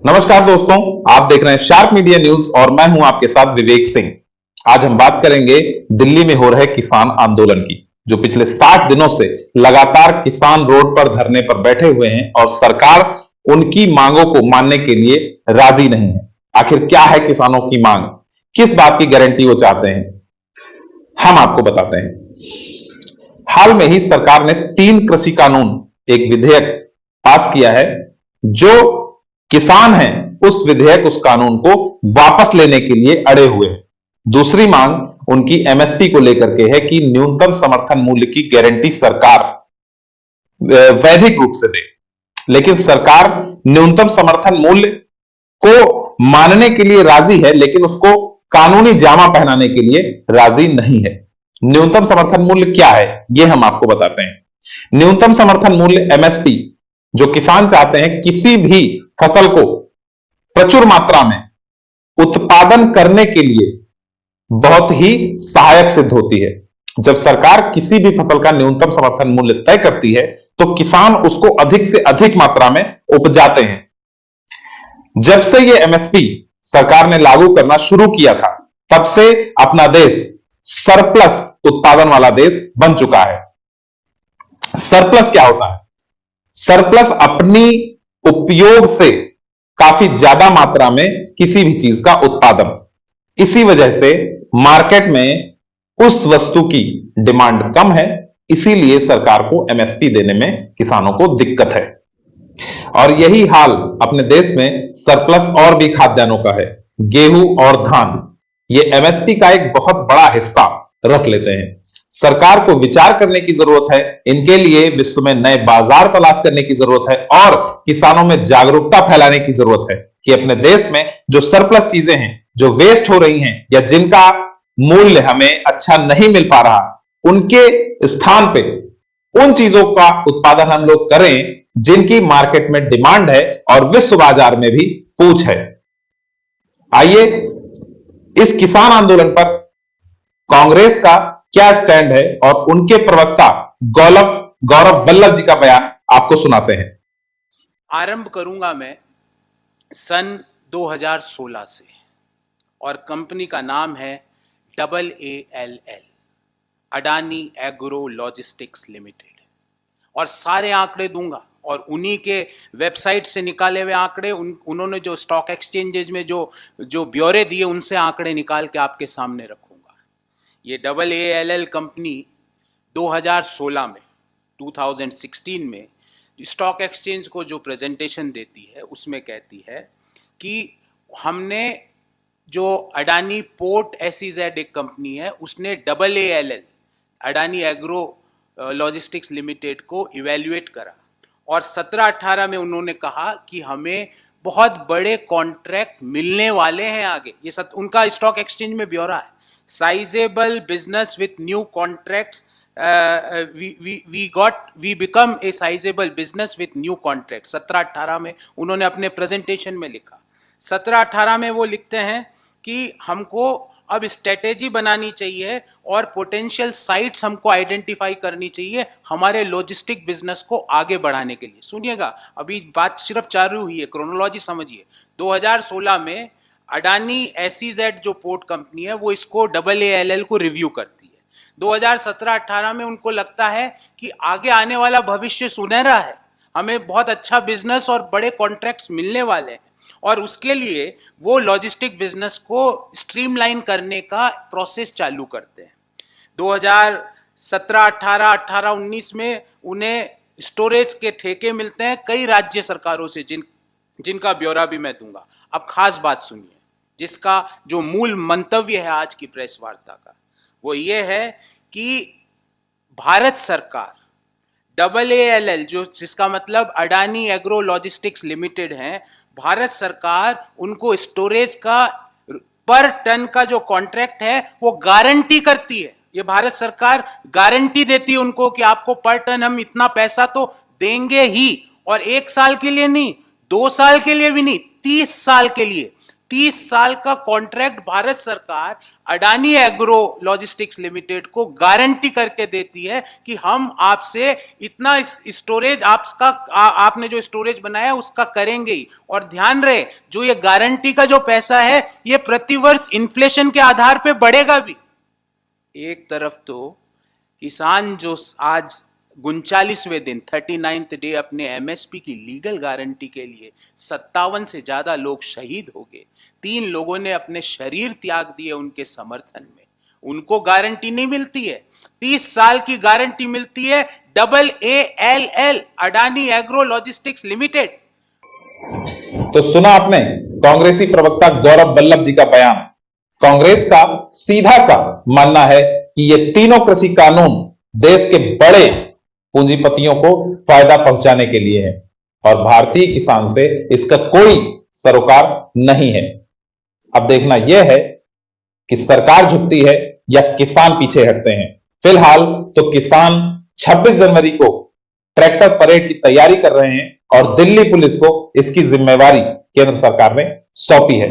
नमस्कार दोस्तों, आप देख रहे हैं शार्प मीडिया न्यूज और मैं हूं आपके साथ विवेक सिंह। आज हम बात करेंगे दिल्ली में हो रहे किसान आंदोलन की, जो पिछले 60 दिनों से लगातार किसान रोड पर धरने पर बैठे हुए हैं और सरकार उनकी मांगों को मानने के लिए राजी नहीं है। आखिर क्या है किसानों की मांग, किस बात की गारंटी वो चाहते हैं, हम आपको बताते हैं। हाल में ही सरकार ने 3 कृषि कानून, एक विधेयक पास किया है। जो किसान हैं उस विधेयक, उस कानून को वापस लेने के लिए अड़े हुए हैं। दूसरी मांग उनकी एमएसपी को लेकर के है कि न्यूनतम समर्थन मूल्य की गारंटी सरकार वैधिक रूप से दे। लेकिन सरकार न्यूनतम समर्थन मूल्य को मानने के लिए राजी है, लेकिन उसको कानूनी जामा पहनाने के लिए राजी नहीं है। न्यूनतम समर्थन मूल्य क्या है, यह हम आपको बताते हैं। न्यूनतम समर्थन मूल्य एमएसपी, जो किसान चाहते हैं किसी भी फसल को प्रचुर मात्रा में उत्पादन करने के लिए बहुत ही सहायक सिद्ध होती है। जब सरकार किसी भी फसल का न्यूनतम समर्थन मूल्य तय करती है तो किसान उसको अधिक से अधिक मात्रा में उपजाते हैं। जब से यह एमएसपी सरकार ने लागू करना शुरू किया था, तब से अपना देश सरप्लस उत्पादन वाला देश बन चुका है। सरप्लस क्या होता है? सरप्लस अपनी उपयोग से काफी ज्यादा मात्रा में किसी भी चीज का उत्पादन। इसी वजह से मार्केट में उस वस्तु की डिमांड कम है, इसीलिए सरकार को एमएसपी देने में किसानों को दिक्कत है। और यही हाल अपने देश में सरप्लस और भी खाद्यान्नों का है। गेहूं और धान ये एमएसपी का एक बहुत बड़ा हिस्सा रख लेते हैं। सरकार को विचार करने की जरूरत है, इनके लिए विश्व में नए बाजार तलाश करने की जरूरत है और किसानों में जागरूकता फैलाने की जरूरत है कि अपने देश में जो सरप्लस चीजें हैं, जो वेस्ट हो रही हैं या जिनका मूल्य हमें अच्छा नहीं मिल पा रहा, उनके स्थान पे उन चीजों का उत्पादन हम लोग करें जिनकी मार्केट में डिमांड है और विश्व बाजार में भी पूछ है। आइए, इस किसान आंदोलन पर कांग्रेस का क्या स्टैंड है और उनके प्रवक्ता गौरव वल्लभ जी का बयान आपको सुनाते हैं। आरंभ करूंगा मैं सन 2016 से, और कंपनी का नाम है AALL, Adani agro logistics limited. और सारे आंकड़े दूंगा और उन्हीं के वेबसाइट से निकाले हुए आंकड़े, उन्होंने जो स्टॉक एक्सचेंजेज में जो ब्यौरे दिए उनसे आंकड़े निकाल के आपके सामने रखूंगा। ये AALL कंपनी 2016 में 2016 में स्टॉक एक्सचेंज को जो प्रेजेंटेशन देती है उसमें कहती है कि हमने जो अडानी पोर्ट SEZ एक कंपनी है, उसने AALL Adani agro logistics limited को इवेल्युएट करा और 17-18 में उन्होंने कहा कि हमें बहुत बड़े कॉन्ट्रैक्ट मिलने वाले हैं आगे। ये उनका स्टॉक एक्सचेंज में ब्यौरा है। Sizeable business with new contracts, we become a sizable business with new contracts। 17-18 में उन्होंने अपने प्रेजेंटेशन में लिखा। 17-18 में वो लिखते हैं कि हमको अब स्ट्रेटेजी बनानी चाहिए और पोटेंशियल साइट्स हमको आइडेंटिफाई करनी चाहिए हमारे लॉजिस्टिक बिजनेस को आगे बढ़ाने के लिए। सुनिएगा, अभी बात सिर्फ चालू हुई है, क्रोनोलॉजी समझिए। 2016 में अडानी SEZ जो पोर्ट कंपनी है वो इसको AALL को रिव्यू करती है। 2017-18 में उनको लगता है कि आगे आने वाला भविष्य सुनहरा है, हमें बहुत अच्छा बिजनेस और बड़े कॉन्ट्रैक्ट्स मिलने वाले हैं, और उसके लिए वो लॉजिस्टिक बिजनेस को स्ट्रीमलाइन करने का प्रोसेस चालू करते हैं। 2017-18, 18-19 में उन्हें स्टोरेज के ठेके मिलते हैं कई राज्य सरकारों से, जिनका ब्यौरा भी मैं दूंगा। अब खास बात सुनिए, जिसका जो मूल मंतव्य है आज की प्रेस वार्ता का, वो ये है कि भारत सरकार AALL, जिसका मतलब अडानी एग्रो लॉजिस्टिक्स लिमिटेड है, भारत सरकार उनको स्टोरेज का पर टन का जो कॉन्ट्रैक्ट है वो गारंटी करती है। ये भारत सरकार गारंटी देती है उनको कि आपको पर टन हम इतना पैसा तो देंगे ही, और 1 साल के लिए नहीं, 2 साल के लिए भी नहीं, 30 साल के लिए। 30 साल का कॉन्ट्रैक्ट भारत सरकार अडानी एग्रो लॉजिस्टिक्स लिमिटेड को गारंटी करके देती है कि हम आपसे इतना स्टोरेज आपने जो स्टोरेज बनाया उसका करेंगे ही। और ध्यान रहे, जो ये गारंटी का जो पैसा है ये प्रतिवर्ष इन्फ्लेशन के आधार पे बढ़ेगा भी। एक तरफ तो किसान जो आज 39वें दिन 39th डे अपने एमएसपी की लीगल गारंटी के लिए 57 से ज्यादा लोग शहीद हो गए, 3 लोगों ने अपने शरीर त्याग दिए उनके समर्थन में, उनको गारंटी नहीं मिलती है। 30 साल की गारंटी मिलती है AALL Adani agro logistics limited. तो सुना आपने कांग्रेसी प्रवक्ता गौरव वल्लभ जी का बयान। कांग्रेस का सीधा सा मानना है कि ये तीनों कृषि कानून देश के बड़े पूंजीपतियों को फायदा पहुंचाने के लिए है और भारतीय किसान से इसका कोई सरोकार नहीं है। अब देखना यह है कि सरकार झुकती है या किसान पीछे हटते हैं। फिलहाल तो किसान 26 जनवरी को ट्रैक्टर परेड की तैयारी कर रहे हैं और दिल्ली पुलिस को इसकी जिम्मेवारी केंद्र सरकार ने सौंपी है।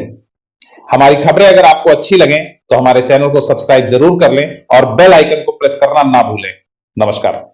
हमारी खबरें अगर आपको अच्छी लगें तो हमारे चैनल को सब्सक्राइब जरूर कर लें और बेल आइकन को प्रेस करना ना भूलें। नमस्कार।